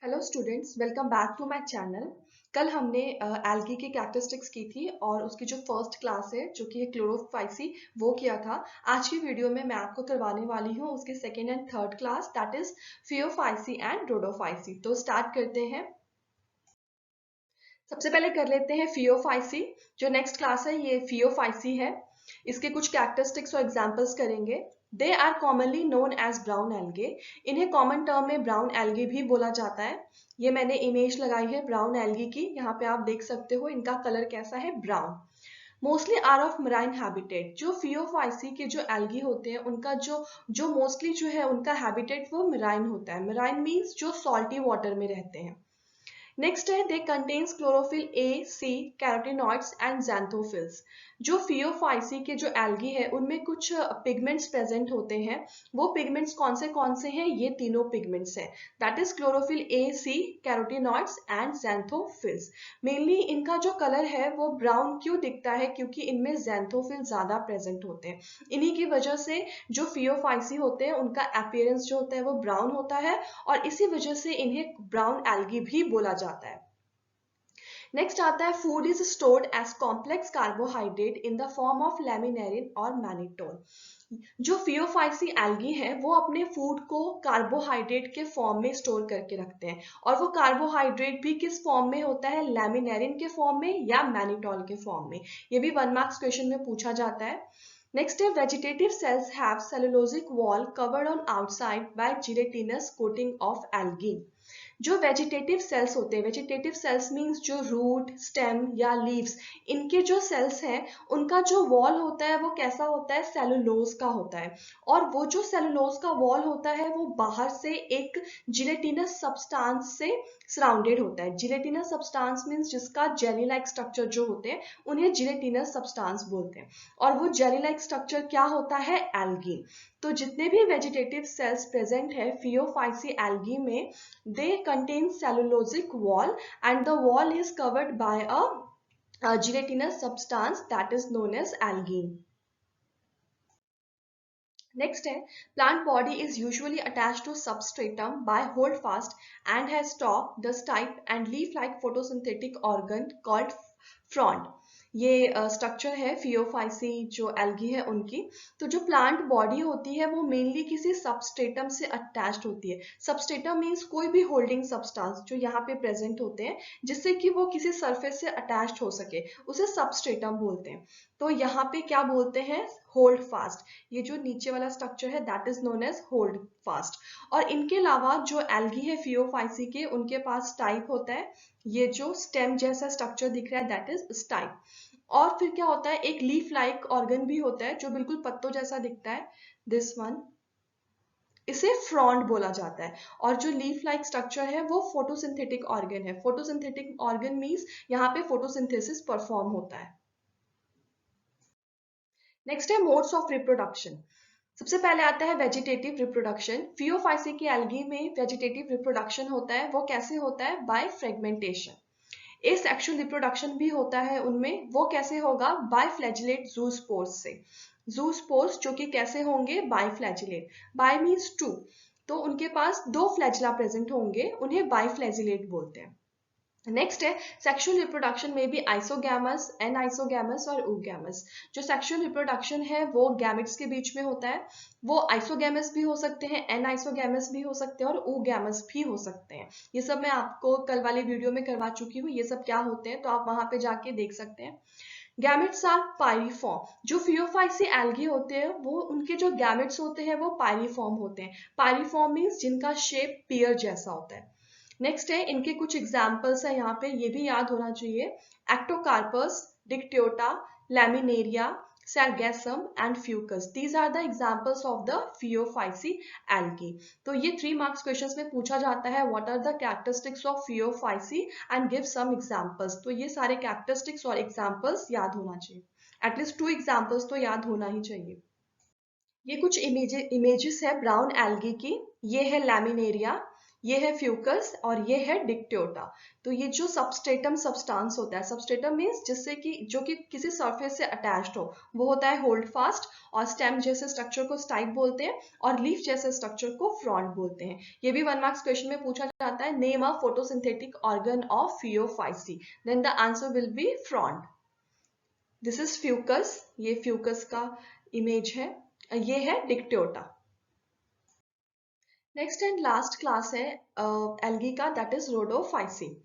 Hello students, welcome back to my channel. कल हमने algae की कैरेक्टरिस्टिक्स की थी और उसकी जो फर्स्ट क्लास है जो कि है क्लोरोफाइसी वो किया था। आज की वीडियो में मैं आपको करवाने वाली हूँ उसकी second and third class, that is Phaeophyceae and Rhodophyceae. तो स्टार्ट करते हैं। सबसे पहले कर लेते हैं फियोफाइसी। जो नेक्स्ट क्लास है ये फियोफाइसी है। इसके कुछ कैरेक्टरिस्टिक्स और एग्जांपल्स करेंगे। They are commonly known as brown algae. इन्हें कॉमन टर्म में ब्राउन एल्गे भी बोला जाता है। ये मैंने इमेज लगाई है ब्राउन एल्गी की, यहाँ पे आप देख सकते हो इनका कलर कैसा है, brown. Mostly are of marine habitat. जो फियोफाइसी के जो एल्गी होते हैं उनका जो जो मोस्टली जो है उनका हैबिटेट वो मराइन होता है। मराइन मीन्स जो सॉल्टी वाटर में रहते हैं। नेक्स्ट है they contains chlorophyll a, c, carotenoids and xanthophylls. जो फियोफाइसी के जो एल्गी है उनमें कुछ पिगमेंट्स प्रेजेंट होते हैं। वो पिगमेंट्स कौन से हैं? ये तीनों पिगमेंट्स हैं, that is chlorophyll a, c, carotenoids and xanthophylls. Mainly इनका जो कलर है वो ब्राउन क्यों दिखता है? क्योंकि इनमें ज़ैंथोफिल ज्यादा प्रेजेंट होते हैं। इन्हीं की वजह से जो फियोफाइसी होते हैं उनका अपीयरेंस जो होता है वो ब्राउन होता है और इसी वजह से इन्हें ब्राउन एल्गी भी बोला जाता है। नेक्स्ट आता है food is stored as complex carbohydrate in the form of laminarin और मैनिटोल। जो फियोफाइसी एल्गी है वो अपने फूड को कार्बोहाइड्रेट के फॉर्म में स्टोर करके रखते हैं और वो कार्बोहाइड्रेट भी किस फॉर्म में होता है? लैमिनेरिन के फॉर्म में या मैनिटोल के फॉर्म में। ये भी 1 मार्क्स क्वेश्चन में पूछा जाता है। नेक्स्ट है vegetative cells have cellulosic wall covered on outside bye gelatinous coating of algae. जो वेजिटेटिव सेल्स होते हैं, वेजिटेटिव सेल्स मीन्स जो रूट, स्टेम या लीव्स, इनके जो सेल्स हैं उनका जो वॉल होता है वो कैसा होता है? सेलुलोज का होता है। और वो जो सेलुलोज का वॉल होता है वो बाहर से एक जिलेटिनस सब्सटेंस से सराउंडेड होता है। जिलेटिनस सब्सटेंस मीन्स जिसका जेली लाइक स्ट्रक्चर जो होते हैं उन्हें जिलेटिनस सब्सटेंस बोलते हैं। और वो जेली लाइक स्ट्रक्चर क्या होता है? एल्गी। तो जितने भी वेजिटेटिव सेल्स प्रेजेंट है फियोफाइसी एल्गी में, they contain cellulosic wall and the wall is covered by a gelatinous substance that is known as algae. Next है plant body is usually attached to substratum by holdfast and has stalk, dust type and leaf-like photosynthetic organ called frond. ये structure है Phaeophyceae जो algae है उनकी। तो जो plant body होती है वो मेनली किसी सबस्ट्रेटम से अटैच्ड होती है। सबस्ट्रेटम मीन्स कोई भी होल्डिंग सब्सटेंस जो यहाँ पे प्रेजेंट होते हैं जिससे कि वो किसी सरफेस से अटैच्ड हो सके, उसे सबस्ट्रेटम बोलते हैं। तो यहाँ पे क्या बोलते हैं? Holdfast. ये जो नीचे वाला स्ट्रक्चर है that is known as holdfast. और इनके अलावा जो एल्गी है फियोफाइसी के उनके पास टाइप होता है। ये जो स्टेम जैसा स्ट्रक्चर दिख रहा है दैट इज स्टाइप। और फिर क्या होता है? एक लीफ लाइक ऑर्गन भी होता है जो बिल्कुल पत्तों जैसा दिखता है, दिस वन। इसे फ्रॉन्ड बोला जाता है। और जो लीफ लाइक स्ट्रक्चर है वो फोटोसिंथेटिक ऑर्गन है। फोटोसिंथेटिक ऑर्गन मीन्स यहाँ पे फोटोसिंथेसिस परफॉर्म होता है। नेक्स्ट है मोड्स ऑफ रिप्रोडक्शन। सबसे पहले आता है वेजिटेटिव रिप्रोडक्शन। फियोफाइसी की एल्गी में वेजिटेटिव रिप्रोडक्शन होता है। वो कैसे होता है? By fragmentation. एसेक्सुअल रिप्रोडक्शन भी होता है उनमें। वो कैसे होगा? बाय फ्लैजिलेट जूस्पोर्स से। जूस्पोर्स जो कि कैसे होंगे? Biflagellate. Bi means two, तो उनके पास 2 फ्लैजिला प्रेजेंट होंगे, उन्हें बाय फ्लैजिलेट बोलते हैं। नेक्स्ट है सेक्सुअल रिप्रोडक्शन में भी आइसोगैमस, एन आइसोगैमस और oogamous। जो सेक्सुअल रिप्रोडक्शन है वो गैमेट्स के बीच में होता है। वो आइसोगैमस भी हो सकते हैं, एन आइसोगैमस भी हो सकते हैं और oogamous भी हो सकते हैं। ये सब मैं आपको कल वाली वीडियो में करवा चुकी हूँ, ये सब क्या होते हैं तो आप वहां पे जाके देख सकते हैं। Gametes are pyriform. जो फियोफाइसी एल्गी होते हैं वो उनके जो गैमेट्स होते हैं वो पायरिफॉर्म होते हैं। पायरिफॉर्म मीन्स जिनका शेप पियर जैसा होता है। नेक्स्ट है इनके कुछ एग्जाम्पल्स है यहाँ पे, ये भी याद होना चाहिए। Ectocarpus, Dictyota, laminaria, sargassum and fucus. These are the examples of the Phaeophysi algae. तो ये 3 मार्क्स क्वेश्चंस में पूछा जाता है what are the characteristics of Phaeophysi and give some examples. तो ये सारे characteristics और examples याद होना चाहिए। एटलीस्ट 2 एग्जाम्पल्स तो याद होना ही चाहिए। ये कुछ इमेजेस है ब्राउन एल्गी की। ये है लैमिनेरिया, ये है फ्यूकस और ये है डिक्टियोटा। तो ये जो सबस्ट्रेटम सब्सटेंस होता है, सबस्ट्रेटम मीन्स जिससे कि जो कि किसी सरफेस से अटैच्ड हो, वो होता है होल्ड फास्ट, और स्टेम जैसे स्ट्रक्चर को स्टाइक बोलते हैं, और लीफ जैसे स्ट्रक्चर को फ्रॉन्ट बोलते हैं। ये भी 1 मार्क्स क्वेश्चन में पूछा जाता है, name a photosynthetic organ of Phaeophyceae, then the answer will be frond. This is Fucus, ये फ्यूकस का इमेज है, ये है Dictyota. Next and last class है एल्गी का, that is Rhodophyceae,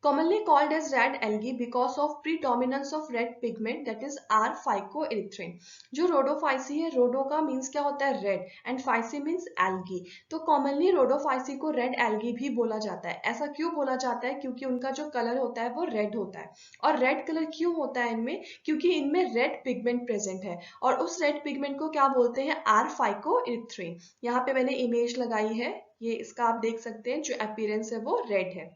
commonly called as red algae because of predominance of red pigment, that is R phycoerythrin। जो Rhodophyceae है, रोडो का मीन्स क्या होता है रेड, एंड फाइसी मीन्स एल्गी, तो कॉमनली रोडोफाइसी को रेड एल्गी भी बोला जाता है। ऐसा क्यों बोला जाता है? क्योंकि उनका जो कलर होता है वो रेड होता है। और रेड कलर क्यों होता है इनमें? क्योंकि इनमें रेड पिगमेंट प्रेजेंट है, और उस रेड पिगमेंट को क्या बोलते हैं? आर फाइकोइथ्रिन। यहाँ पे मैंने इमेज लगाई है, ये इसका आप देख सकते हैं, जो अपीयरेंस है वो रेड है।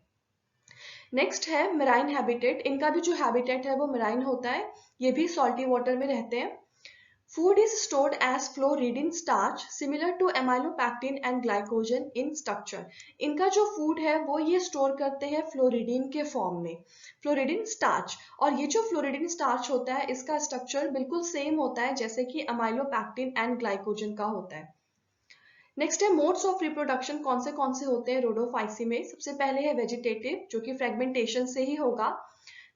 नेक्स्ट है मेराइन हैबिटेट, इनका भी जो हैबिटेट है वो मेराइन होता है, ये भी सॉल्टी वाटर में रहते हैं। Food is stored as floridean starch similar to amylopectin and glycogen in structure. इनका जो फूड है वो ये स्टोर करते हैं फ्लोरिडीन के फॉर्म में, फ्लोरिडीन स्टार्च। और ये जो फ्लोरिडीन स्टार्च होता है, इसका स्ट्रक्चर बिल्कुल सेम होता है जैसे कि एमाइलोपैक्टिन एंड ग्लाइकोजन का होता है। नेक्स्ट है मोड्स ऑफ रिप्रोडक्शन, कौन से होते हैं रोडोफाइसी में? सबसे पहले है वेजिटेटिव, जो कि फ्रेगमेंटेशन से ही होगा।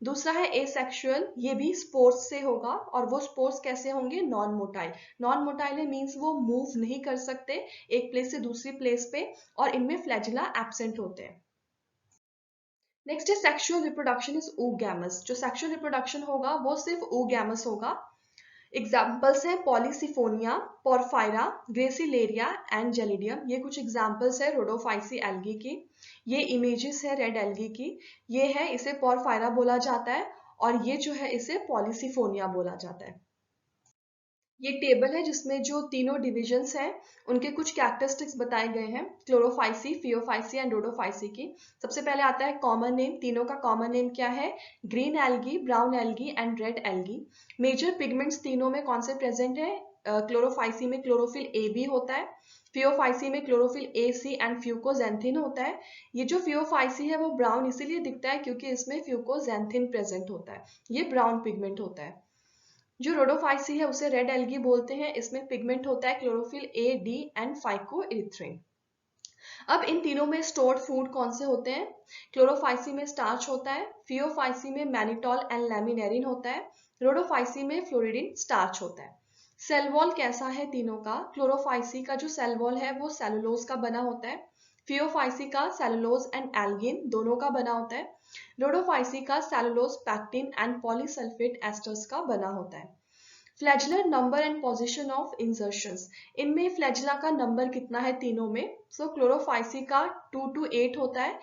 दूसरा है एसेक्सुअल, ये भी स्पोर्स से होगा, और वो स्पोर्स कैसे होंगे? Non motile. Non motile means वो मूव नहीं कर सकते एक प्लेस से दूसरी प्लेस पे, और इनमें फ्लैजिला एब्सेंट होते हैं। नेक्स्ट है सेक्सुअल रिप्रोडक्शन इज oogamous, जो सेक्सुअल रिप्रोडक्शन होगा वो सिर्फ oogamous होगा। एग्जाम्पल्स हैं Polysiphonia, porphyra, gracilaria and gelidium. ये कुछ एग्जाम्पल्स है रोडोफाइसी एल्गी की। ये इमेजेस है रेड एल्गी की। ये है, इसे पोरफायरा बोला जाता है, और ये जो है इसे पॉलीसिफोनिया बोला जाता है। ये टेबल है जिसमें जो तीनों डिविजन्स हैं उनके कुछ कैरेक्टरिस्टिक्स बताए गए हैं, क्लोरोफाइसी, फियोफाइसी एंड रोडोफाइसी की। सबसे पहले आता है कॉमन नेम, तीनों का कॉमन नेम क्या है? Green algae, brown algae and red algae. Major pigments तीनों में कौन से प्रेजेंट है? क्लोरोफाइसी में क्लोरोफिल ए बी होता है, फियोफाइसी में chlorophyll a c and fucoxanthin होता है। ये जो फियोफाइसी है वो ब्राउन इसीलिए दिखता है क्योंकि इसमें फ्यूकोजेंथिन प्रेजेंट होता है, ये ब्राउन पिगमेंट होता है। जो रोडोफाइसी है उसे रेड एल्गी बोलते हैं, इसमें पिगमेंट होता है क्लोरोफिल ए डी एंड फाइकोइरिथ्रिन। अब इन तीनों में स्टोर्ड फूड कौन से होते हैं? क्लोरोफाइसी में स्टार्च होता है, फियोफाइसी में मैनिटॉल एंड लैमिनेरिन होता है, रोडोफाइसी में फ्लोरिडिन स्टार्च होता है। सेल वॉल कैसा है तीनों का? क्लोरोफाइसी का जो सेल वॉल है वो सेलुलोज का बना होता है, फियोफाइसी का सेलुलोज एंड एल्गिन दोनों का बना होता है, रोडोफाइसी का cellulose pectin and polysulphate esters का बना होता है। Flagellar number and position of insertions, इनमें फ्लैजुला का नंबर कितना है तीनों में? सो क्लोरोफाइसी का 2 to 8 होता है,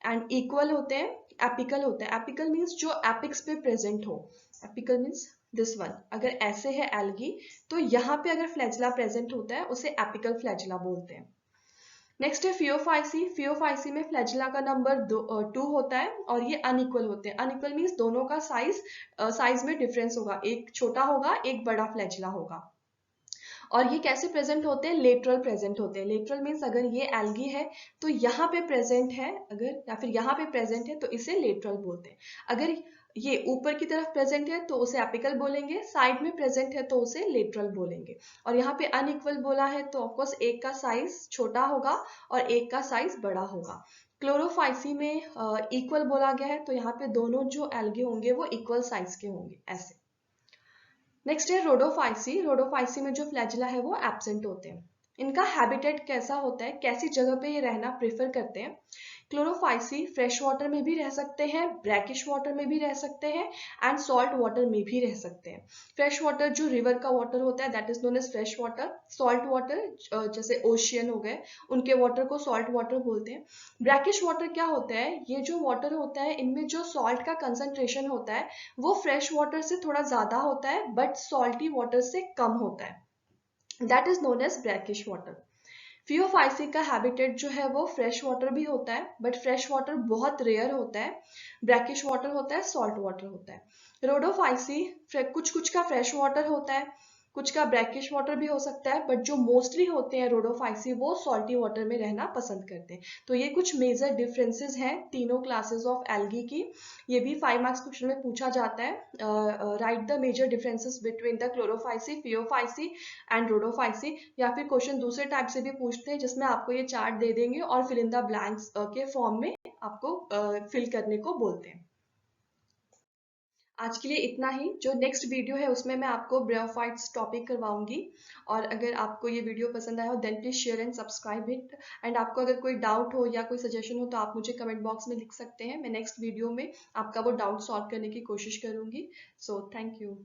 एंड इक्वल होते हैं, एपिकल होता है। एपिकल मीन्स जो एपिक्स पे प्रेजेंट हो, एपिकल मीन्स दिस वन। अगर ऐसे है एल्गी तो यहाँ पे अगर फ्लैजुला प्रेजेंट होता है उसे एपिकल फ्लैजुला बोलते हैं। नेक्स्ट है फियोफाइसी, फियोफाइसी में फ्लैजिला का नंबर 2 होता है, और ये अनइक्वल होते हैं। अनइक्वल मीन्स दोनों का साइज में डिफरेंस होगा, एक छोटा होगा एक बड़ा फ्लैजिला होगा। और ये कैसे प्रेजेंट होते हैं? लेटरल प्रेजेंट होते हैं। लेटरल मीन्स अगर ये एल्गी है तो यहाँ पे प्रेजेंट है, अगर या फिर यहाँ पे प्रेजेंट है तो इसे लेटरल बोलते हैं। अगर ये ऊपर की तरफ प्रेजेंट है तो उसे एपिकल बोलेंगे, साइड में प्रेजेंट है तो उसे लेटरल बोलेंगे। और यहाँ पे अनइक्वल बोला है तो ऑफकोर्स एक का साइज छोटा होगा और एक का साइज बड़ा होगा। क्लोरोफाइसी में इक्वल बोला गया है तो यहाँ पे दोनों जो एल्गे होंगे वो इक्वल साइज के होंगे, ऐसे। नेक्स्ट है रोडोफाइसी, रोडोफाइसी में जो फ्लैजिला है वो एब्सेंट होते हैं। इनका हैबिटेट कैसा होता है, कैसी जगह पे ये रहना प्रेफर करते हैं? क्लोरोफाइसी फ्रेश वाटर में भी रह सकते हैं, ब्रैकिश वाटर में भी रह सकते हैं, एंड सॉल्ट वाटर में भी रह सकते हैं। फ्रेश वाटर जो रिवर का वाटर होता है that is known as fresh water. Salt water जैसे ओशियन हो गए, उनके वाटर को सॉल्ट वाटर बोलते हैं। ब्रैकिश वाटर क्या होता है? ये जो वाटर होता है इनमें जो सॉल्ट का कंसंट्रेशन होता है वो फ्रेश वाटर से थोड़ा ज्यादा होता है बट सॉल्टी वाटर से कम होता है, that is known as brackish water. Phaeophyceae का हैबिटेट जो है वो फ्रेश वाटर भी होता है बट फ्रेश वाटर बहुत रेयर होता है, ब्रैकिश वाटर होता है, सॉल्ट वाटर होता है। रोडोफाइसी कुछ कुछ का फ्रेश वाटर होता है, कुछ का ब्रैकिश वाटर भी हो सकता है, बट जो मोस्टली होते हैं रोडोफाइसी वो सॉल्टी वाटर में रहना पसंद करते हैं। तो ये कुछ मेजर डिफरेंसेस हैं तीनों क्लासेस ऑफ एल्गी की। ये भी 5 मार्क्स क्वेश्चन में पूछा जाता है। Write the major differences between the Chlorophyceae, Phaeophyceae and Rhodophyceae. या फिर क्वेश्चन दूसरे टाइप से भी पूछते हैं जिसमें आपको ये चार्ट दे देंगे और फिल इन द ब्लैंक्स के फॉर्म में आपको फिल करने को बोलते हैं। आज के लिए इतना ही। जो नेक्स्ट वीडियो है उसमें मैं आपको ब्रायोफाइट्स टॉपिक करवाऊंगी। और अगर आपको ये वीडियो पसंद आया हो then please share and subscribe it. And आपको अगर कोई डाउट हो या कोई सजेशन हो तो आप मुझे कमेंट बॉक्स में लिख सकते हैं। मैं नेक्स्ट वीडियो में आपका वो डाउट सॉल्व करने की कोशिश करूंगी। So thank you.